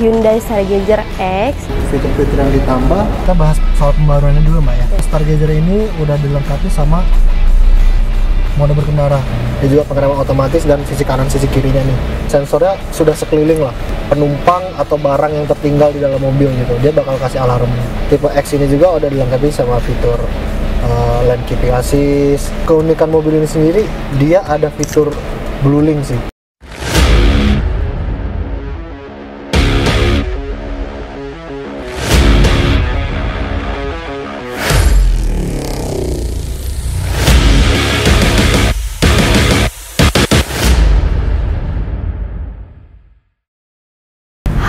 Hyundai Stargazer X. Fitur-fitur yang ditambah, kita bahas soal pembaruannya dulu Mbak ya. Stargazer ini udah dilengkapi sama mode berkendara. Dia juga pengereman otomatis dan sisi kanan sisi kirinya nih. Sensornya sudah sekeliling lah. Penumpang atau barang yang tertinggal di dalam mobil gitu, dia bakal kasih alarm. Tipe X ini juga udah dilengkapi sama fitur lane keeping assist. Keunikan mobil ini sendiri, dia ada fitur Blue Link sih.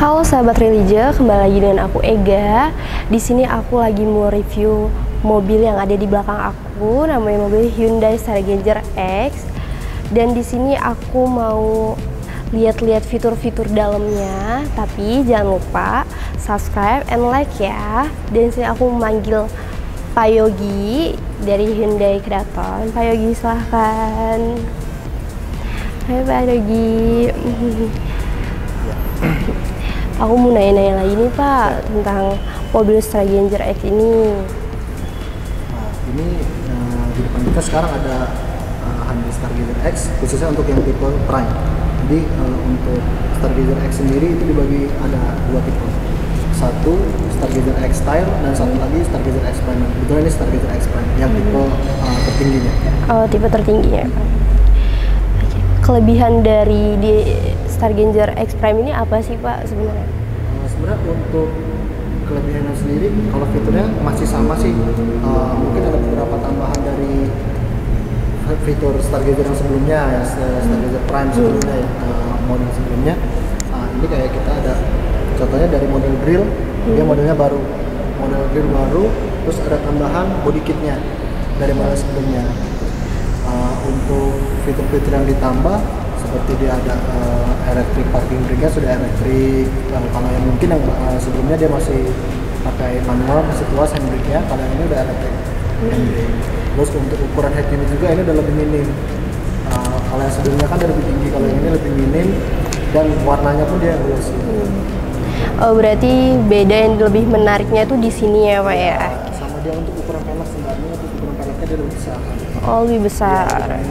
Halo sahabat Relija, kembali lagi dengan aku Ega. Di sini aku lagi mau review mobil yang ada di belakang aku, namanya mobil Hyundai Stargazer X. Dan di sini aku mau lihat-lihat fitur-fitur dalamnya, tapi jangan lupa subscribe and like ya. Dan di sini aku memanggil Pak Yogi dari Hyundai Kedaton. Pak Yogi silahkan. Hai Pak Yogi. Aku mau nanya-nanya lagi nih Pak tentang mobil Stargazer X ini. Nah, ini di depan kita sekarang ada Hyundai Stargazer X, khususnya untuk yang tipe Prime. Jadi untuk Stargazer X sendiri itu dibagi ada dua tipe. Satu Stargazer X Style dan satu lagi Stargazer X Prime. Kebetulan ini Stargazer X Prime yang tipe tertingginya. Oh, tipe tertingginya. Kelebihan dari di Stargazer X Prime ini apa sih Pak sebenarnya? Sebenarnya untuk kelebihannya sendiri, kalau fiturnya masih sama sih. Mungkin ada beberapa tambahan dari fitur Stargazer yang sebelumnya ya, Stargazer Prime sebelumnya ya, model sebelumnya. Ini kayak kita ada contohnya dari model grill, dia modelnya baru, model grill baru, terus ada tambahan body kitnya dari model sebelumnya. Untuk fitur-fitur yang ditambah seperti dia ada electric parking brake-nya sudah elektrik. Kalau yang mungkin yang sebelumnya dia masih pakai manual, masih tuas handbrake-nya, kalau yang ini udah elektrik handbrake. Terus untuk ukuran head unit juga ini udah lebih minim. Kalau yang sebelumnya kan udah lebih tinggi, kalau yang ini lebih minim dan warnanya pun dia glossy. Oh, berarti beda yang lebih menariknya tuh di sini ya Pak ya? Sama dia untuk ukuran velg sebenarnya, untuk ukuran velgnya dia lebih besar. Oh, lebih besar. Ya,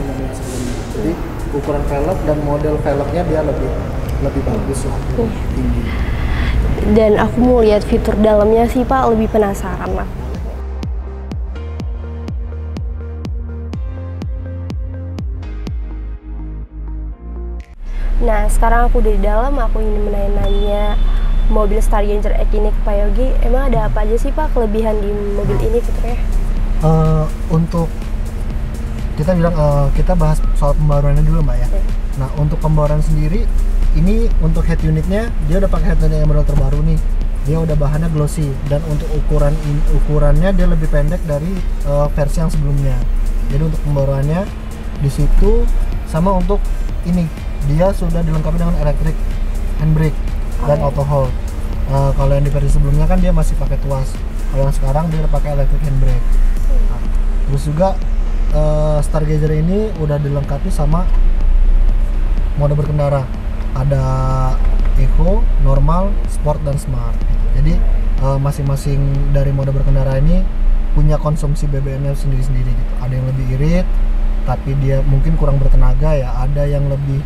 jadi ukuran velg dan model velgnya dia lebih bagus lah, tinggi. Dan aku mau lihat fitur dalamnya sih Pak, lebih penasaran lah. Nah, sekarang aku udah di dalam, aku ingin menanya-nanya mobil Stargazer X ini ke Pak Yogi. Emang ada apa aja sih Pak kelebihan di mobil ini fiturnya? Untuk kita bilang kita bahas soal pembaruannya dulu Mbak ya. Nah, untuk pembaruan sendiri ini untuk head unitnya dia udah pakai head unit yang model terbaru nih. Dia udah bahannya glossy dan untuk ukurannya dia lebih pendek dari versi yang sebelumnya. Jadi untuk pembaruannya di situ sama untuk ini dia sudah dilengkapi dengan electric handbrake dan auto hold. Kalau yang di versi sebelumnya kan dia masih pakai tuas. Kalau yang sekarang dia udah pakai electric handbrake. Terus juga Stargazer ini udah dilengkapi sama mode berkendara. Ada Eco, Normal, Sport, dan Smart. Jadi masing-masing dari mode berkendara ini punya konsumsi BBM-nya sendiri-sendiri gitu. Ada yang lebih irit, tapi dia mungkin kurang bertenaga ya. Ada yang lebih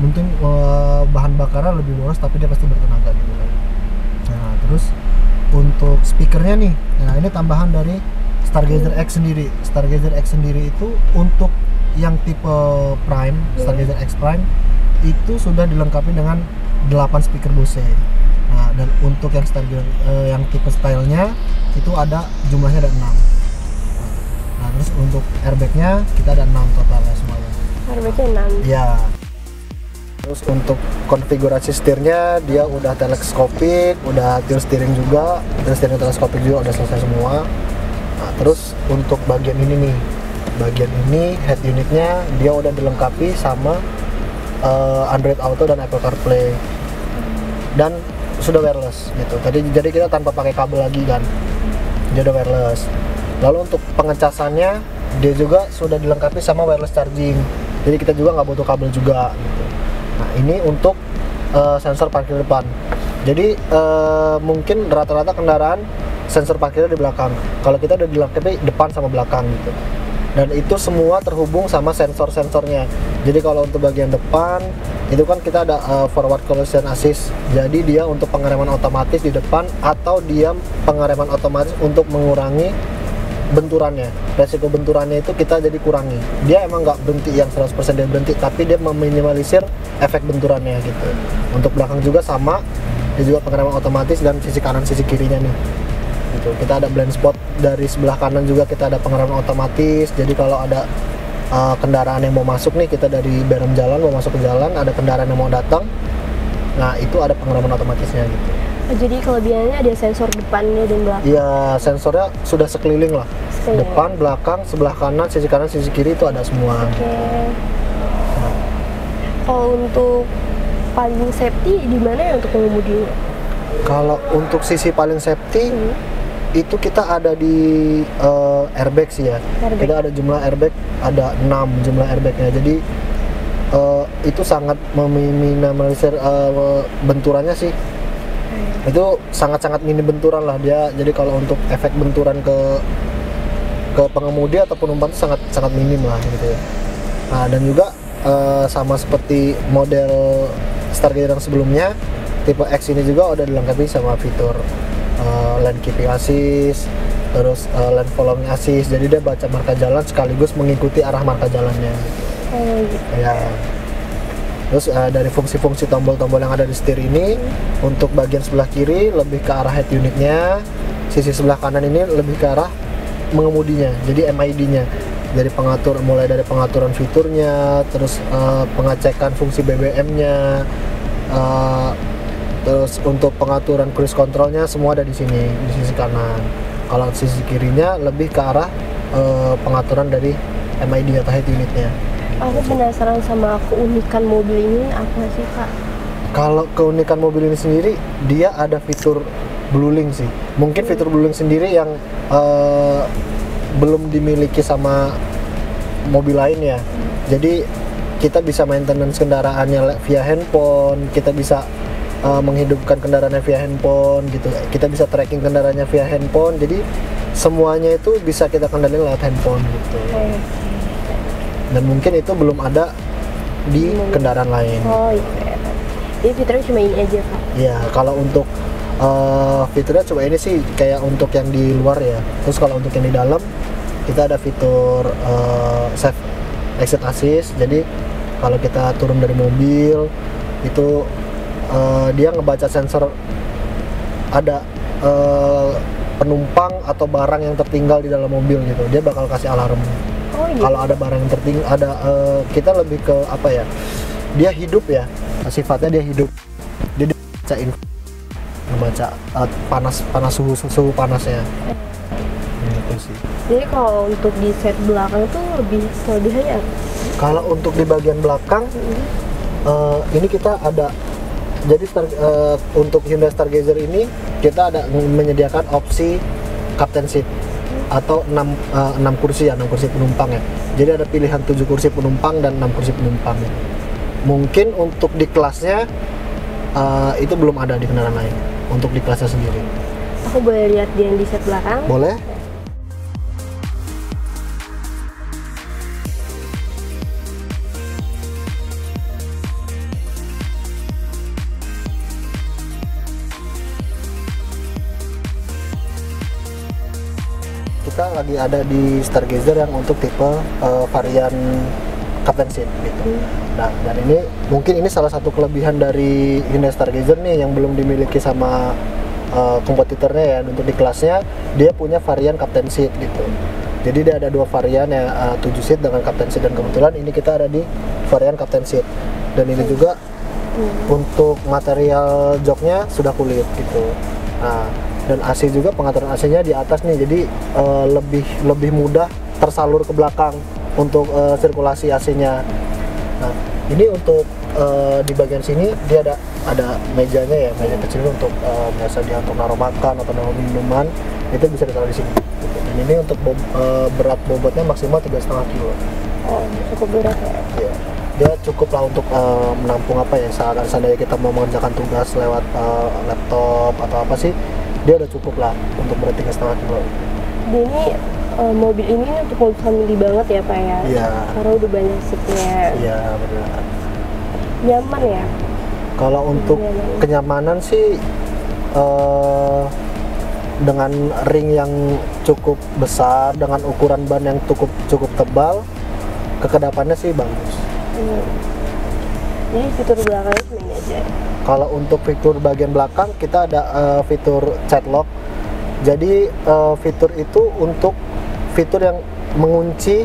mungkin bahan bakarnya lebih boros, tapi dia pasti bertenaga gitu kan. Nah, terus untuk speakernya nih, nah ini tambahan dari Stargazer X sendiri. Stargazer X sendiri itu untuk yang tipe Prime, Stargazer X Prime itu sudah dilengkapi dengan 8 speaker Bose. Nah, dan untuk yang Stargazer yang tipe stylenya itu ada jumlahnya ada 6. Nah, terus untuk airbagnya kita ada 6 totalnya semuanya. Airbagnya 6? Iya. Terus untuk konfigurasi setirnya dia udah teleskopik, udah tilt steering juga, tilt steering teleskopik juga udah selesai semua. Nah, terus untuk bagian ini nih, bagian ini head unitnya dia udah dilengkapi sama Android Auto dan Apple CarPlay dan sudah wireless gitu. Jadi kita tanpa pakai kabel lagi kan, dia udah wireless. Lalu untuk pengecasannya dia juga sudah dilengkapi sama wireless charging. Jadi kita juga nggak butuh kabel juga gitu. Nah, ini untuk sensor parkir depan. Jadi mungkin rata-rata kendaraan sensor parkirnya di belakang. Kalau kita udah dilengkapi depan sama belakang gitu. Dan itu semua terhubung sama sensor-sensornya. Jadi kalau untuk bagian depan itu kan kita ada forward collision assist. Jadi dia untuk pengereman otomatis di depan atau dia pengereman otomatis untuk mengurangi benturannya. Resiko benturannya itu kita jadi kurangi. Dia emang nggak berhenti yang 100% dia berhenti, tapi dia meminimalisir efek benturannya gitu. Untuk belakang juga sama, dia juga pengereman otomatis dan sisi kanan sisi kirinya nih. Gitu. Kita ada blind spot dari sebelah kanan juga kita ada pengereman otomatis. Jadi kalau ada kendaraan yang mau masuk nih, kita dari berem jalan mau masuk ke jalan, ada kendaraan yang mau datang, nah itu ada pengereman otomatisnya gitu. Jadi kelebihannya ada sensor depannya dan belakang. Iya, sensornya sudah sekeliling lah. Sekeliling. Depan, belakang, sebelah kanan, sisi kiri itu ada semua. Oke. Kalau untuk paling safety di mana ya untuk pengemudinya? Kalau untuk sisi paling safety itu kita ada di airbag sih ya. Airbag. Kita ada jumlah airbag, ada 6 jumlah airbagnya. Jadi itu sangat meminimalisir benturannya sih. Itu sangat-sangat minim benturan lah dia. Jadi kalau untuk efek benturan ke pengemudi atau penumpang itu sangat minim lah gitu ya. Nah, dan juga sama seperti model Stargazer yang sebelumnya, tipe X ini juga udah dilengkapi sama fitur lane keeping assist, terus lane following assist. Jadi dia baca marka jalan sekaligus mengikuti arah marka jalannya. Gitu. Ya. Terus dari fungsi-fungsi tombol-tombol yang ada di setir ini, untuk bagian sebelah kiri lebih ke arah head unitnya, sisi sebelah kanan ini lebih ke arah mengemudinya, jadi MID-nya. Mulai dari pengaturan fiturnya, terus pengecekan fungsi BBM-nya, terus untuk pengaturan cruise control-nya semua ada di sini, di sisi kanan. Kalau sisi kirinya lebih ke arah pengaturan dari MID atau head unitnya. Aku penasaran sama keunikan mobil ini apa sih, Kak? Kalau keunikan mobil ini sendiri, dia ada fitur blueling sih. Mungkin fitur blueling sendiri yang belum dimiliki sama mobil lain ya. Jadi kita bisa maintenance kendaraannya via handphone, kita bisa menghidupkan kendaraannya via handphone gitu. Kita bisa tracking kendaraannya via handphone. Jadi semuanya itu bisa kita kendalikan lewat handphone gitu. Dan mungkin itu belum ada di kendaraan lain. Oh iya. Jadi fiturnya cuma ini aja, Kak? Iya, kalau untuk fiturnya coba ini sih kayak untuk yang di luar ya. Terus kalau untuk yang di dalam kita ada fitur save exit assist. Jadi kalau kita turun dari mobil itu dia ngebaca sensor ada penumpang atau barang yang tertinggal di dalam mobil gitu. Dia bakal kasih alarm. Oh, iya. Kalau ada barang yang tertinggal, kita lebih ke apa ya? Dia hidup ya, sifatnya dia hidup. Dia bacain, ngebaca panas suhu panasnya. Gitu sih. Jadi kalau untuk di set belakang itu lebih kelebihannya apa? Kalau untuk di bagian belakang, ini kita ada. Jadi untuk Hyundai Stargazer ini kita ada menyediakan opsi captain seat atau 6 kursi ya, 6 kursi penumpang ya. Jadi ada pilihan 7 kursi penumpang dan 6 kursi penumpang ya. Mungkin untuk di kelasnya itu belum ada di kendaraan lain untuk di kelasnya sendiri. Aku boleh lihat dia yang di set belakang? Boleh. Kita lagi ada di Stargazer yang untuk tipe varian captain seat gitu. Nah, dan ini mungkin ini salah satu kelebihan dari Hyundai Stargazer nih yang belum dimiliki sama kompetitornya ya. Untuk di kelasnya dia punya varian captain seat gitu. Jadi dia ada 2 varian ya, 7 seat dengan captain seat, dan kebetulan ini kita ada di varian captain seat. Dan ini juga untuk material joknya sudah kulit gitu. Nah, dan AC juga pengaturan AC-nya di atas nih, jadi lebih mudah tersalur ke belakang untuk sirkulasi AC-nya. Nah, ini untuk di bagian sini dia ada mejanya ya, meja kecil untuk biasa dia untuk naruh makan atau naruh minuman, itu bisa ditaruh di sini. Gitu. Dan ini untuk berat bobotnya maksimal 3,5 kilo. Oh, cukup berat ya? Iya. dia cukup lah untuk menampung apa ya, seandainya kita mau mengerjakan tugas lewat laptop atau apa sih, dia udah cukup lah untuk beratnya 1,5 kilo. Ini mobil ini untuk mobil family banget ya Pak ya? Iya. Karena udah banyak seatnya. Iya benar. Nyaman ya? Kalau untuk kenyamanan sih dengan ring yang cukup besar, dengan ukuran ban yang cukup tebal, kekedapannya sih bagus. Jadi fitur belakangnya cuma aja. Kalau untuk fitur bagian belakang kita ada fitur child lock. Jadi fitur itu untuk fitur yang mengunci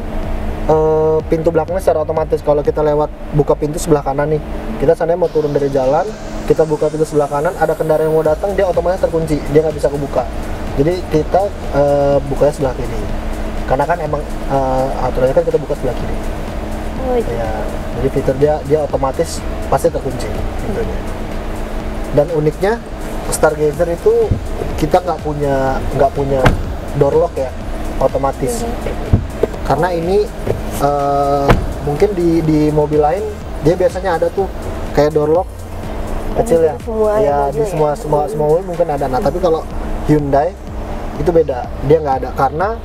pintu belakangnya secara otomatis. Kalau kita lewat buka pintu sebelah kanan nih, kita seandainya mau turun dari jalan, kita buka pintu sebelah kanan, ada kendaraan yang mau datang, dia otomatis terkunci, dia nggak bisa kebuka. Jadi kita bukanya sebelah kiri, karena kan emang aturannya kan kita buka sebelah kiri. Oh, iya. Ya, jadi fitur dia otomatis pasti terkunci fiturnya. Dan uniknya Stargazer itu kita nggak punya door lock ya, otomatis. Karena ini mungkin di mobil lain dia biasanya ada tuh kayak door lock kecil ya. Ya di semua mobil mungkin ada. Nah tapi kalau Hyundai itu beda, dia nggak ada karena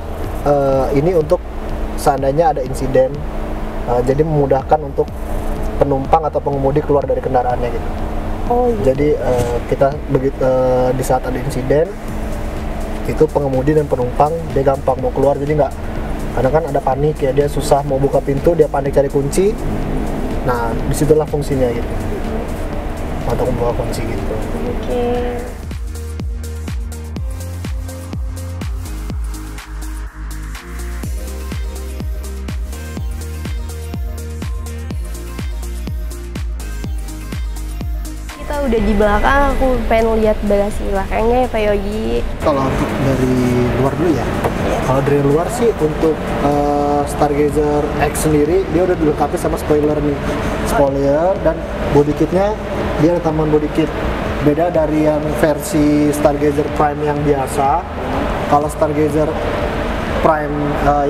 ini untuk seandainya ada insiden. Jadi memudahkan untuk penumpang atau pengemudi keluar dari kendaraannya gitu. Oh, iya. Jadi kita di saat ada insiden itu pengemudi dan penumpang dia gampang mau keluar, jadi nggak, karena kan ada panik ya, dia susah mau buka pintu, dia panik cari kunci. Nah disitulah fungsinya gitu, untuk membawa kunci gitu. Oke. Kita udah di belakang, aku pengen lihat bagasi belakangnya ya Pak Yogi. Kalau untuk dari luar dulu ya, kalau dari luar sih untuk Stargazer X sendiri dia udah dilengkapi sama spoiler nih, spoiler dan body kitnya dia ada tambahan body kit. Beda dari yang versi Stargazer Prime yang biasa. Kalau Stargazer Prime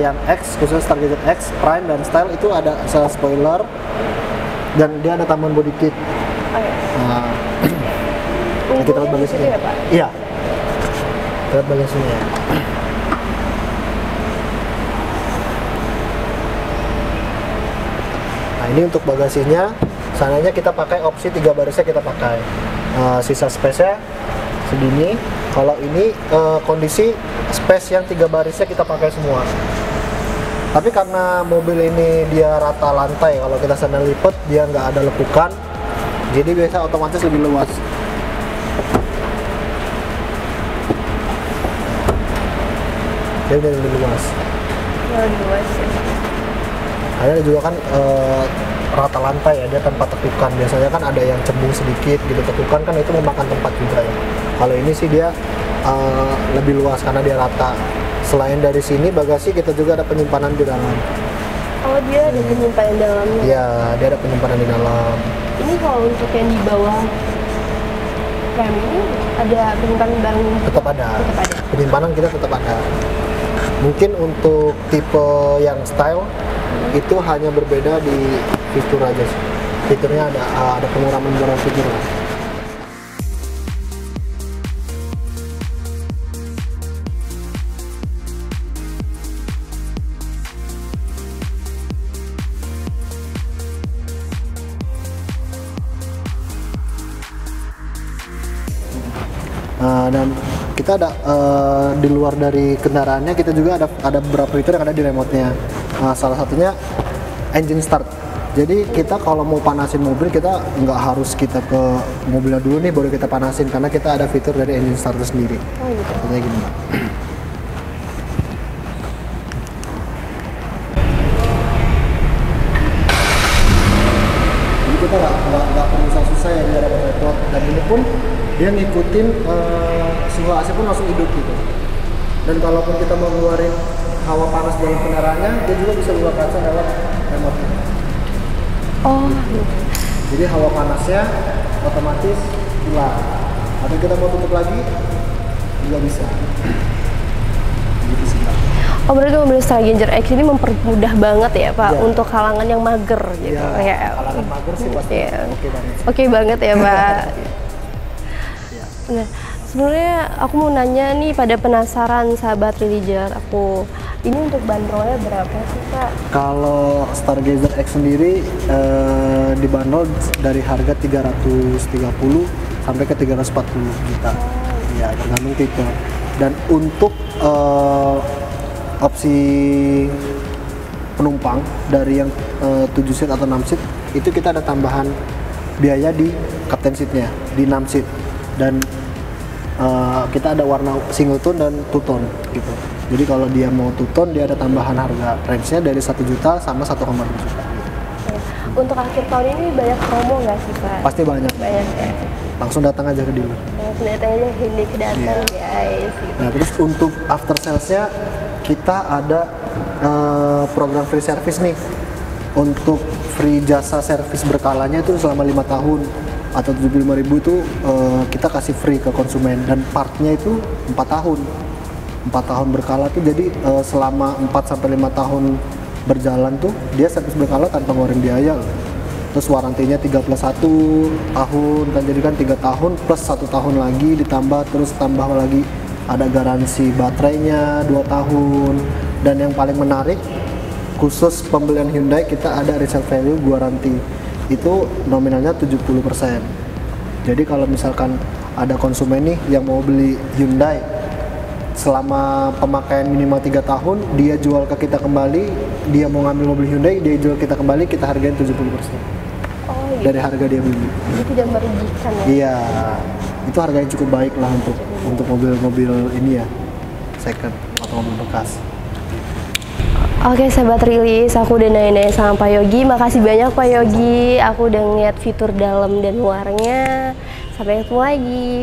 yang X, khususnya Stargazer X, Prime dan Style itu ada spoiler dan dia ada tambahan body kit. Nah, kita lihat bagasinya. Ya, Pak? Iya. Kita lihat bagasinya. Nah, ini untuk bagasinya, seandainya kita pakai opsi 3 barisnya kita pakai. Sisa space-nya segini. Kalau ini kondisi space yang 3 barisnya kita pakai semua. Tapi karena mobil ini dia rata lantai, kalau kita sandal lipat dia nggak ada lekukan. Jadi biasa otomatis lebih luas. Dia udah lebih luas. Lebih luas ya. Ada juga kan rata lantai ya, dia tanpa tekukan. Biasanya kan ada yang cembung sedikit gitu, tekukan kan itu memakan tempat juga ya. Kalau ini sih dia lebih luas karena dia rata. Selain dari sini bagasi kita juga ada penyimpanan di dalam. Oh dia ada penyimpanan di dalamnya? Iya, dia ada penyimpanan di dalam. Ini kalau untuk yang di bawah rem ini ada penyimpanan barang? Tetap ada. Penyimpanan kita tetap ada. Mungkin untuk tipe yang style itu hanya berbeda di fitur aja sih. Fiturnya ada penguraman barang fitur lah. Dan kita ada di luar dari kendaraannya kita juga ada beberapa fitur yang ada di remote-nya. Salah satunya engine start. Jadi kita kalau mau panasin mobil kita nggak harus kita ke mobilnya dulu nih baru kita panasin, karena kita ada fitur dari engine start sendiri. Oh gitu. Contohnya gini. Jadi kita nggak perlu susah-susah ya dia dapat repot, dan ini pun dia ngikutin suhu AC pun langsung hidup gitu. Dan kalaupun kita mau ngeluarin hawa panas dalam kendaraannya, dia juga bisa buka kaca lewat remote. Oh. Jadi hawa panasnya otomatis hilang. Atau kita mau tutup lagi juga bisa. Gitu sih. Oh berarti mobil Staranger X ini mempermudah banget ya Pak Iya. untuk kalangan yang mager gitu. Ya, kalangan mager sih pasti Iya. oke banget. Oke banget ya Pak. Iya. Nah, sebenarnya aku mau nanya nih pada penasaran sahabat Trilijers aku, ini untuk bandrolnya berapa sih Pak? Kalau Stargazer X sendiri dibanderol dari harga 330 sampai ke 340 juta. Ya, tergantung tipe. Dan untuk opsi penumpang dari yang 7 seat atau 6 seat itu kita ada tambahan biaya di captain seatnya di 6 seat, dan kita ada warna single tone dan two tone gitu. Jadi kalau dia mau two tone dia ada tambahan harga range-nya dari 1 juta sama 1,2 juta. Untuk akhir tahun ini banyak promo nggak sih Pak? Pasti banyak. Banyak ya. Langsung datang aja ke dealer. Datang aja Hyundai kedatang guys. Nah, terus untuk after sales-nya kita ada program free service nih. Untuk free jasa servis berkalanya itu selama 5 tahun atau 75.000 itu kita kasih free ke konsumen, dan partnya itu 4 tahun. 4 tahun berkala tuh jadi selama 4 sampai 5 tahun berjalan tuh dia servis berkala tanpa ngeluarin biaya loh. Terus warantinya 3+1 tahun kan, jadi kan 3 tahun plus 1 tahun lagi ditambah, terus tambah lagi ada garansi baterainya 2 tahun. Dan yang paling menarik, khusus pembelian Hyundai kita ada resale value garanti, itu nominalnya 70%. Jadi kalau misalkan ada konsumen nih yang mau beli Hyundai selama pemakaian minimal 3 tahun, dia jual ke kita kembali, dia mau ngambil mobil Hyundai, dia jual kita kembali, kita hargain 70%. Oh gitu. Dari harga dia beli. Jadi tidak merugikan ya? Iya, itu harganya cukup baik lah untuk mobil-mobil ini ya, second atau mobil bekas. Oke sahabat Rilis, aku udah nanya-nanya sama Pak Yogi. Makasih banyak Pak Yogi, aku udah ngeliat fitur dalam dan luarnya. Sampai ketemu lagi.